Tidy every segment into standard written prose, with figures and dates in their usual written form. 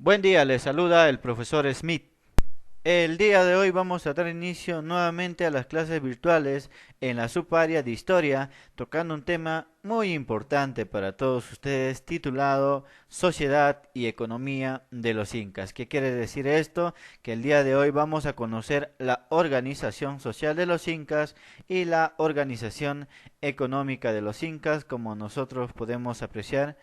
Buen día, les saluda el profesor Smith. El día de hoy vamos a dar inicio nuevamente a las clases virtuales en la subárea de historia, tocando un tema muy importante para todos ustedes titulado Sociedad y Economía de los Incas. ¿Qué quiere decir esto? Que el día de hoy vamos a conocer la organización social de los Incas y la organización económica de los Incas, como nosotros podemos apreciar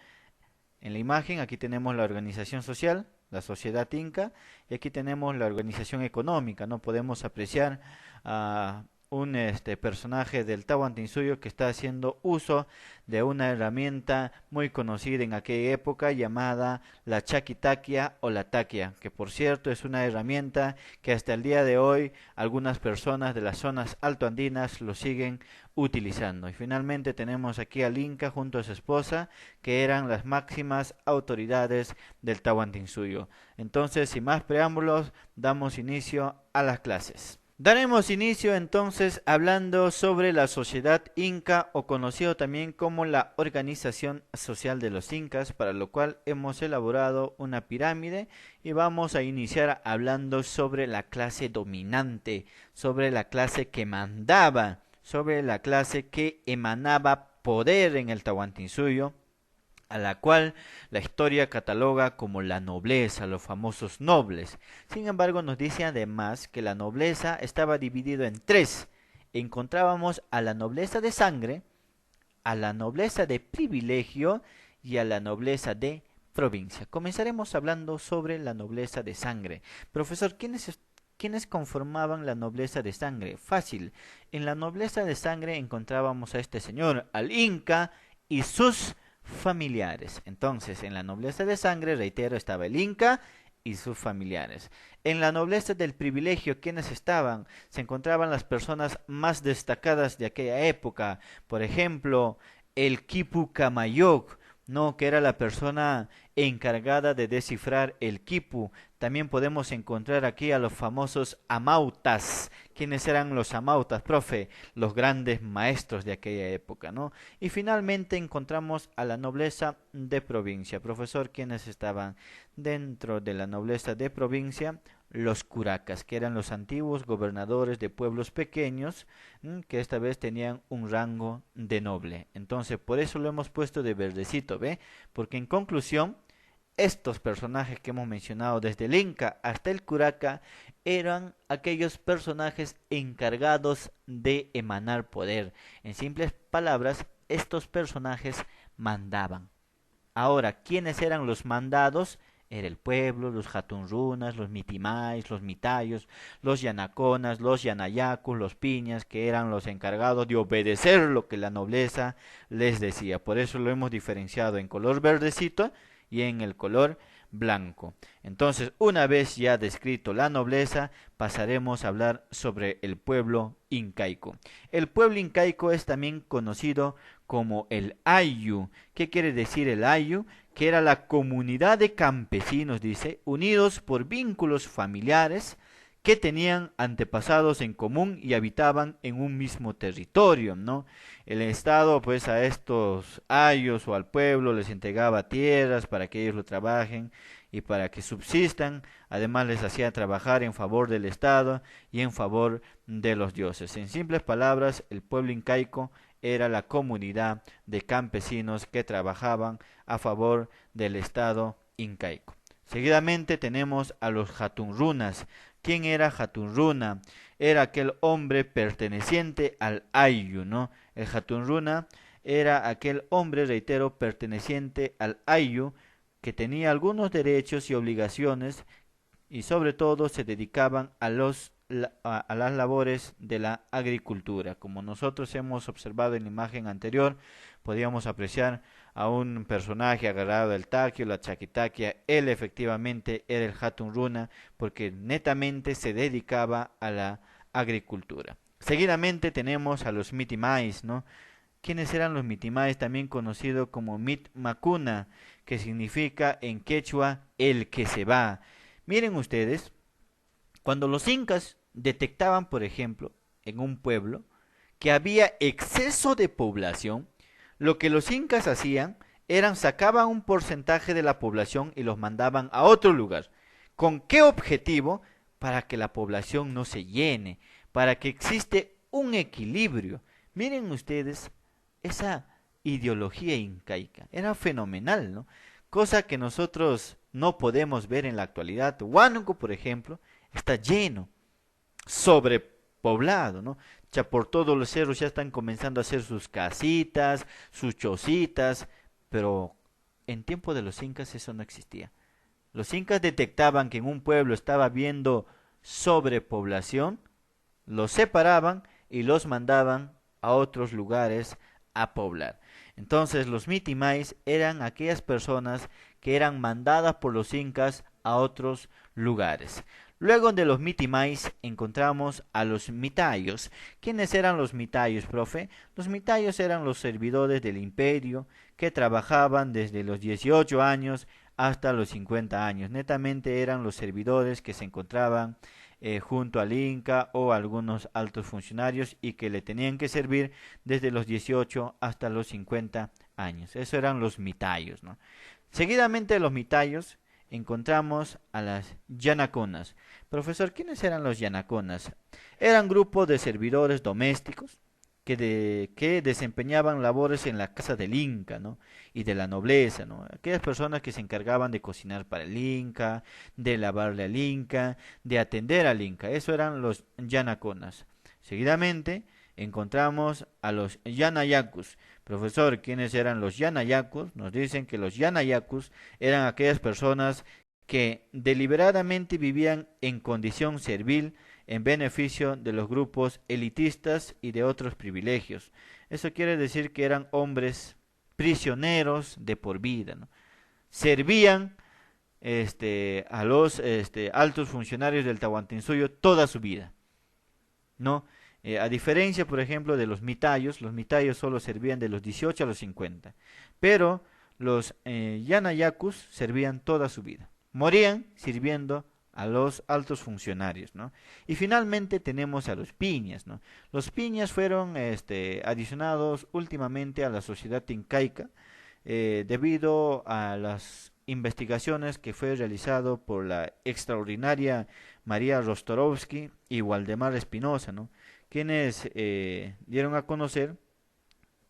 en la imagen. Aquí tenemos la organización social, la sociedad inca, y aquí tenemos la organización económica. No podemos apreciar a un personaje del Tahuantinsuyo que está haciendo uso de una herramienta muy conocida en aquella época llamada la chaquitaquia o la taquia, que por cierto es una herramienta que hasta el día de hoy algunas personas de las zonas altoandinas lo siguen utilizando. Y finalmente tenemos aquí al Inca junto a su esposa, que eran las máximas autoridades del Tahuantinsuyo. Entonces, sin más preámbulos, damos inicio a las clases. Daremos inicio entonces hablando sobre la sociedad inca o conocido también como la organización social de los incas, para lo cual hemos elaborado una pirámide y vamos a iniciar hablando sobre la clase dominante, sobre la clase que mandaba, sobre la clase que emanaba poder en el Tahuantinsuyo, a la cual la historia cataloga como la nobleza, los famosos nobles. Sin embargo, nos dice además que la nobleza estaba dividida en tres. Encontrábamos a la nobleza de sangre, a la nobleza de privilegio y a la nobleza de provincia. Comenzaremos hablando sobre la nobleza de sangre. Profesor, ¿quiénes conformaban la nobleza de sangre? Fácil. En la nobleza de sangre encontrábamos a este señor, al Inca y sus familiares. Entonces, en la nobleza de sangre, reitero, estaba el Inca y sus familiares. En la nobleza del privilegio, ¿quiénes estaban? Se encontraban las personas más destacadas de aquella época. Por ejemplo, el Quipu Camayoc, no, que era la persona encargada de descifrar el quipu. También podemos encontrar aquí a los famosos amautas. ¿Quiénes eran los amautas, profe? Los grandes maestros de aquella época, ¿no? Y finalmente encontramos a la nobleza de provincia. Profesor, ¿quiénes estaban dentro de la nobleza de provincia? Los curacas, que eran los antiguos gobernadores de pueblos pequeños, que esta vez tenían un rango de noble. Entonces, por eso lo hemos puesto de verdecito, ¿ve? Porque en conclusión, estos personajes que hemos mencionado, desde el Inca hasta el Curaca, eran aquellos personajes encargados de emanar poder. En simples palabras, estos personajes mandaban. Ahora, ¿quiénes eran los mandados? Era el pueblo, los jatunrunas, los mitimais, los mitayos, los yanaconas, los yanayacus, los piñas, que eran los encargados de obedecer lo que la nobleza les decía. Por eso lo hemos diferenciado en color verdecito y en el color blanco. Entonces, una vez ya descrito la nobleza, pasaremos a hablar sobre el pueblo incaico. El pueblo incaico es también conocido como el Ayu. ¿Qué quiere decir el Ayu? Que era la comunidad de campesinos, dice, unidos por vínculos familiares que tenían antepasados en común y habitaban en un mismo territorio, ¿no? El Estado, pues, a estos ayos o al pueblo les entregaba tierras para que ellos lo trabajen y para que subsistan. Además les hacía trabajar en favor del Estado y en favor de los dioses. En simples palabras, el pueblo incaico era la comunidad de campesinos que trabajaban a favor del Estado incaico. Seguidamente tenemos a los Hatunrunas. ¿Quién era Hatunruna? Era aquel hombre perteneciente al Ayu, ¿no? El Hatunruna era aquel hombre, reitero, perteneciente al Ayu, que tenía algunos derechos y obligaciones y sobre todo se dedicaban a las labores de la agricultura. Como nosotros hemos observado en la imagen anterior, podíamos apreciar a un personaje agarrado del taquio, la chaquitaquia. Él efectivamente era el Hatun Runa porque netamente se dedicaba a la agricultura. Seguidamente tenemos a los mitimais, ¿no? ¿Quiénes eran los mitimais? También conocido como mit macuna, que significa en quechua el que se va. Miren ustedes, cuando los incas detectaban, por ejemplo, en un pueblo que había exceso de población, lo que los incas hacían sacaban un porcentaje de la población y los mandaban a otro lugar. ¿Con qué objetivo? Para que la población no se llene, para que existe un equilibrio. Miren ustedes, esa ideología incaica era fenomenal, ¿no? Cosa que nosotros no podemos ver en la actualidad. Huánuco, por ejemplo, está lleno, sobrepoblado, ¿no? Ya por todos los cerros ya están comenzando a hacer sus casitas, sus chocitas, pero en tiempo de los incas eso no existía. Los incas detectaban que en un pueblo estaba habiendo sobrepoblación, los separaban y los mandaban a otros lugares a poblar. Entonces los mitimais eran aquellas personas que eran mandadas por los incas a otros lugares. Luego de los mitimais encontramos a los mitayos. ¿Quiénes eran los mitayos, profe? Los mitayos eran los servidores del imperio que trabajaban desde los 18 años hasta los 50 años. Netamente eran los servidores que se encontraban junto al Inca o algunos altos funcionarios y que le tenían que servir desde los 18 hasta los 50 años. Eso eran los mitayos, ¿no? Seguidamente de los mitayos encontramos a las yanaconas. Profesor, ¿quiénes eran los yanaconas? Eran grupos de servidores domésticos que desempeñaban labores en la casa del Inca, ¿no? Y de la nobleza, ¿no? Aquellas personas que se encargaban de cocinar para el Inca, de lavarle al Inca, de atender al Inca. Eso eran los yanaconas. Seguidamente encontramos a los yanayacus. Profesor, ¿quiénes eran los yanayacus? Nos dicen que los yanayacus eran aquellas personas que deliberadamente vivían en condición servil en beneficio de los grupos elitistas y de otros privilegios. Eso quiere decir que eran hombres prisioneros de por vida, ¿no? Servían a los altos funcionarios del Tahuantinsuyo toda su vida, ¿no? A diferencia, por ejemplo, de los mitayos solo servían de los 18 a los 50, pero los yanayacus servían toda su vida. Morían sirviendo a los altos funcionarios, ¿no? Y finalmente tenemos a los piñas, ¿no? Los piñas fueron adicionados últimamente a la sociedad incaica debido a las investigaciones que fue realizado por la extraordinaria María Rostorovsky y Waldemar Espinosa, ¿no? Quienes dieron a conocer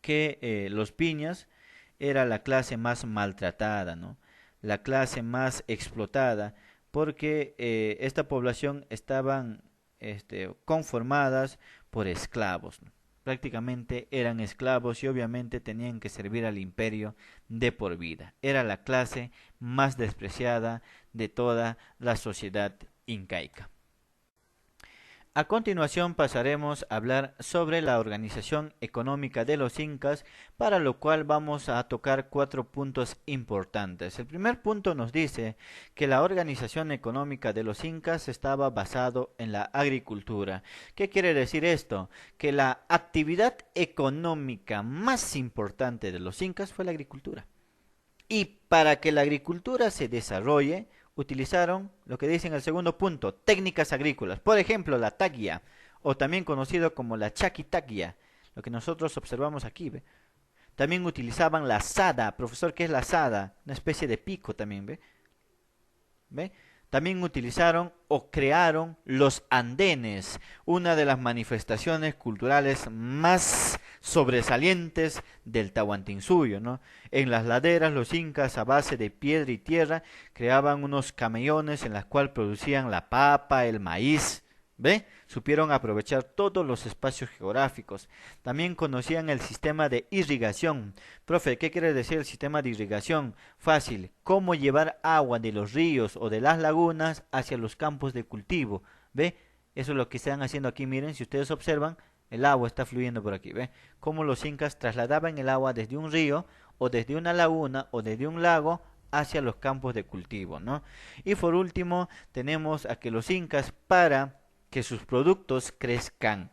que los piñas era la clase más maltratada, ¿no? La clase más explotada, porque esta población estaban conformadas por esclavos, ¿no? Prácticamente eran esclavos y obviamente tenían que servir al imperio de por vida. Era la clase más despreciada de toda la sociedad incaica. A continuación pasaremos a hablar sobre la organización económica de los incas, para lo cual vamos a tocar 4 puntos importantes. El primer punto nos dice que la organización económica de los incas estaba basado en la agricultura. ¿Qué quiere decir esto? Que la actividad económica más importante de los incas fue la agricultura. Y para que la agricultura se desarrolle, utilizaron lo que dice en el segundo punto, técnicas agrícolas. Por ejemplo, la taquia, o también conocido como la chaquitaquia, lo que nosotros observamos aquí, ¿ve? También utilizaban la sada. Profesor, ¿qué es la sada? Una especie de pico también, ¿ve? ¿Ve? También utilizaron o crearon los andenes, una de las manifestaciones culturales más sobresalientes del Tahuantinsuyo, ¿no? En las laderas los incas a base de piedra y tierra creaban unos camellones en los cuales producían la papa, el maíz, ¿ve? Supieron aprovechar todos los espacios geográficos. También conocían el sistema de irrigación. Profe, ¿qué quiere decir el sistema de irrigación? Fácil, cómo llevar agua de los ríos o de las lagunas hacia los campos de cultivo, ¿ve? Eso es lo que están haciendo aquí, miren, si ustedes observan, el agua está fluyendo por aquí, ¿ve? Cómo los incas trasladaban el agua desde un río o desde una laguna o desde un lago hacia los campos de cultivo, ¿no? Y por último, tenemos a que los incas, para que sus productos crezcan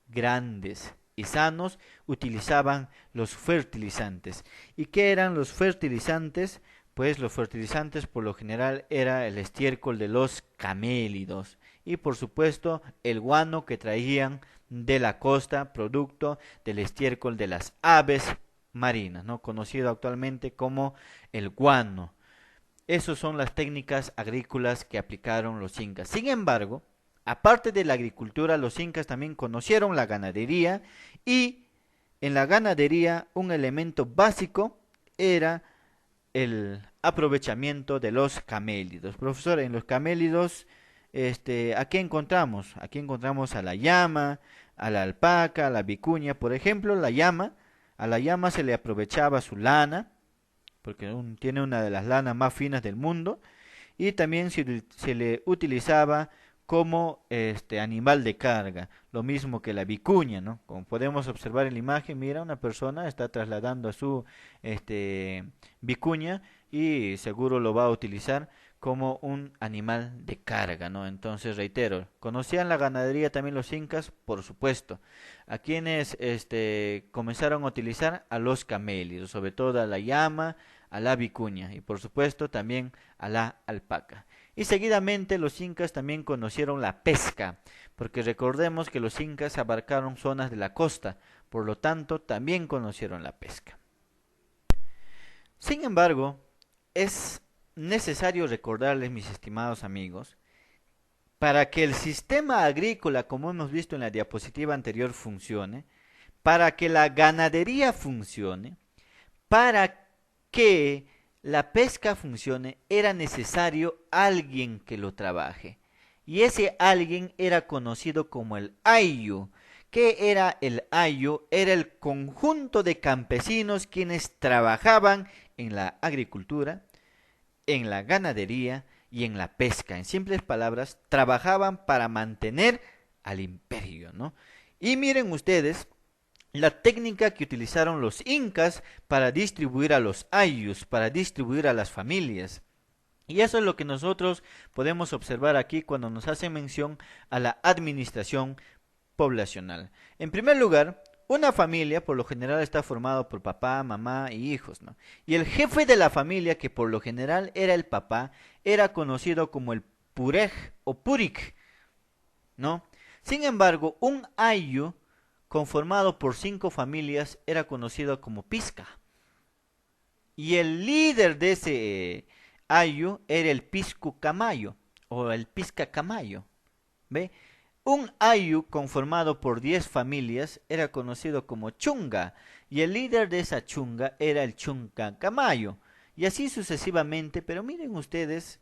grandes y sanos, utilizaban los fertilizantes. ¿Y qué eran los fertilizantes? Pues los fertilizantes por lo general era el estiércol de los camélidos y por supuesto el guano que traían de la costa, producto del estiércol de las aves marinas, ¿no? Conocido actualmente como el guano. Esas son las técnicas agrícolas que aplicaron los incas. Sin embargo, aparte de la agricultura, los incas también conocieron la ganadería y en la ganadería un elemento básico era el aprovechamiento de los camélidos. Profesor, en los camélidos, ¿a qué encontramos? Aquí encontramos a la llama, a la alpaca, a la vicuña. Por ejemplo, a la llama se le aprovechaba su lana, porque tiene una de las lanas más finas del mundo, y también se le utilizaba como animal de carga, lo mismo que la vicuña, ¿no? Como podemos observar en la imagen, mira, una persona está trasladando a su vicuña y seguro lo va a utilizar como un animal de carga, ¿no? Entonces, reitero, ¿conocían la ganadería también los incas? Por supuesto. A quienes comenzaron a utilizar a los camélidos, sobre todo a la llama, a la vicuña y por supuesto también a la alpaca. Y seguidamente los incas también conocieron la pesca, porque recordemos que los incas abarcaron zonas de la costa, por lo tanto también conocieron la pesca. Sin embargo, es necesario recordarles, mis estimados amigos, para que el sistema agrícola, como hemos visto en la diapositiva anterior, funcione, para que la ganadería funcione, para que la pesca funcione, era necesario alguien que lo trabaje. Y ese alguien era conocido como el ayllu. ¿Qué era el ayllu? Era el conjunto de campesinos quienes trabajaban en la agricultura, en la ganadería y en la pesca. En simples palabras, trabajaban para mantener al imperio, ¿no? Y miren ustedes la técnica que utilizaron los incas para distribuir a los ayllus, para distribuir a las familias. Y eso es lo que nosotros podemos observar aquí cuando nos hace mención a la administración poblacional. En primer lugar, una familia por lo general está formada por papá, mamá y hijos, ¿no? Y el jefe de la familia, que por lo general era el papá, era conocido como el purej o purik, ¿no? Sin embargo, un ayllu conformado por 5 familias era conocido como pisca. Y el líder de ese ayllu era el piscu camayo o el pisca camayo. ¿Ve? Un ayllu conformado por 10 familias era conocido como chunga y el líder de esa chunga era el chunga camayo. Y así sucesivamente, pero miren ustedes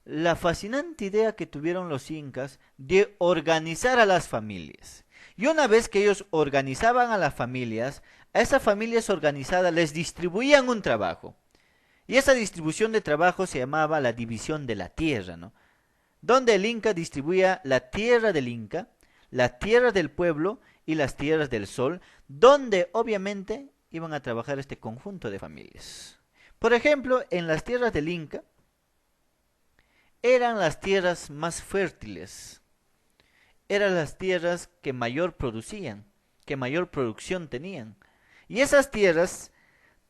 la fascinante idea que tuvieron los incas de organizar a las familias. Y una vez que ellos organizaban a las familias, a esas familias organizadas les distribuían un trabajo. Y esa distribución de trabajo se llamaba la división de la tierra, ¿no? Donde el Inca distribuía la tierra del Inca, la tierra del pueblo y las tierras del sol, donde obviamente iban a trabajar este conjunto de familias. Por ejemplo, en las tierras del Inca eran las tierras más fértiles, eran las tierras que mayor producían, que mayor producción tenían. Y esas tierras,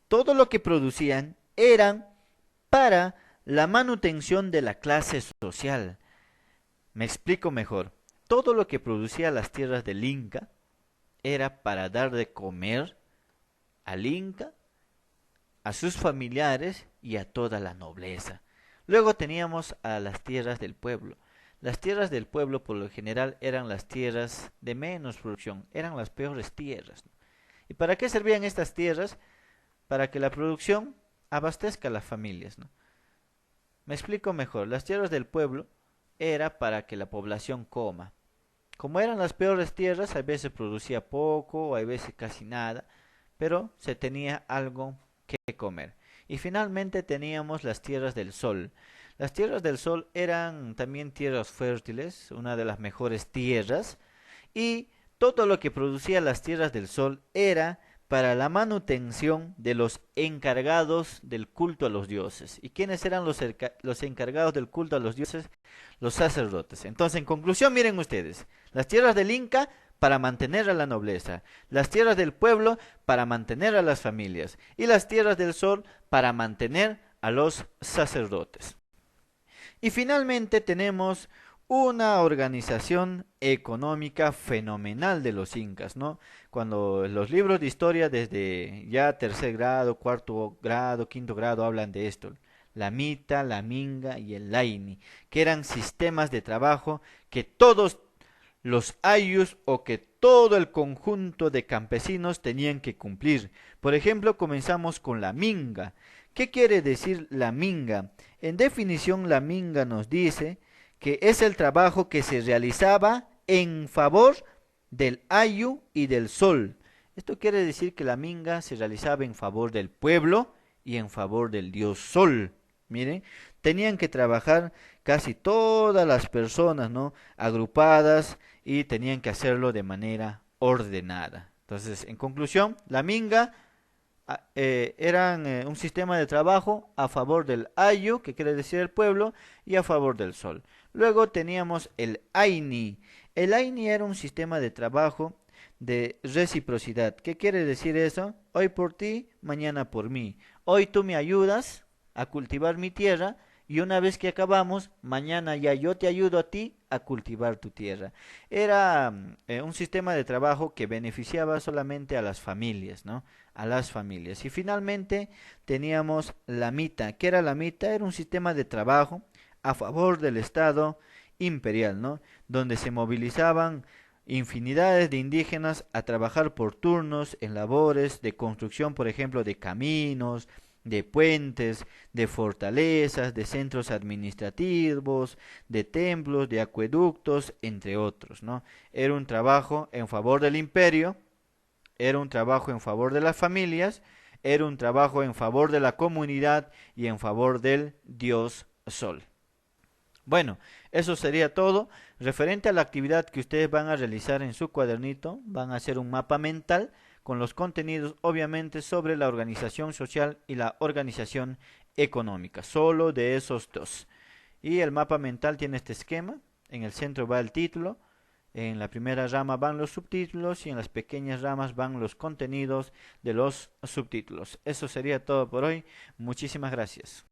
todo lo que producían eran para la manutención de la clase social. Me explico mejor. Todo lo que producía las tierras del Inca era para dar de comer al Inca, a sus familiares y a toda la nobleza. Luego teníamos a las tierras del pueblo. Las tierras del pueblo por lo general eran las tierras de menos producción, eran las peores tierras, ¿no? ¿Y para qué servían estas tierras? Para que la producción abastezca a las familias, ¿no? Me explico mejor. Las tierras del pueblo era para que la población coma. Como eran las peores tierras, a veces producía poco, o a veces casi nada, pero se tenía algo que comer. Y finalmente teníamos las tierras del sol. Las tierras del sol eran también tierras fértiles, una de las mejores tierras, y todo lo que producía las tierras del sol era para la manutención de los encargados del culto a los dioses. ¿Y quiénes eran los encargados del culto a los dioses? Los sacerdotes. Entonces, en conclusión, miren ustedes, las tierras del Inca para mantener a la nobleza, las tierras del pueblo para mantener a las familias y las tierras del sol para mantener a los sacerdotes. Y finalmente tenemos una organización económica fenomenal de los incas, ¿no? Cuando los libros de historia desde ya tercer grado, cuarto grado, quinto grado hablan de esto, la mita, la minga y el laini, que eran sistemas de trabajo que todos los ayllus o que todo el conjunto de campesinos tenían que cumplir. Por ejemplo, comenzamos con la minga. ¿Qué quiere decir la minga? En definición, la minga nos dice que es el trabajo que se realizaba en favor del ayu y del sol. Esto quiere decir que la minga se realizaba en favor del pueblo y en favor del dios sol. Miren, tenían que trabajar casi todas las personas, ¿no? Agrupadas y tenían que hacerlo de manera ordenada. Entonces, en conclusión, la minga eran un sistema de trabajo a favor del ayu, que quiere decir el pueblo, y a favor del sol. Luego teníamos el aini. El aini era un sistema de trabajo de reciprocidad. ¿Qué quiere decir eso? Hoy por ti, mañana por mí. Hoy tú me ayudas a cultivar mi tierra y una vez que acabamos, mañana ya yo te ayudo a ti a cultivar tu tierra. Era un sistema de trabajo que beneficiaba solamente a las familias, ¿no? A las familias. Y finalmente teníamos la mita. ¿Qué era la mita? Era un sistema de trabajo a favor del Estado imperial, ¿no? Donde se movilizaban infinidades de indígenas a trabajar por turnos en labores de construcción, por ejemplo, de caminos, de puentes, de fortalezas, de centros administrativos, de templos, de acueductos, entre otros, ¿no? Era un trabajo en favor del imperio, era un trabajo en favor de las familias, era un trabajo en favor de la comunidad y en favor del dios Sol. Bueno, eso sería todo. Referente a la actividad que ustedes van a realizar en su cuadernito, van a hacer un mapa mental con los contenidos, obviamente, sobre la organización social y la organización económica. Solo de esos dos. Y el mapa mental tiene este esquema. En el centro va el título. En la primera rama van los subtítulos y en las pequeñas ramas van los contenidos de los subtítulos. Eso sería todo por hoy. Muchísimas gracias.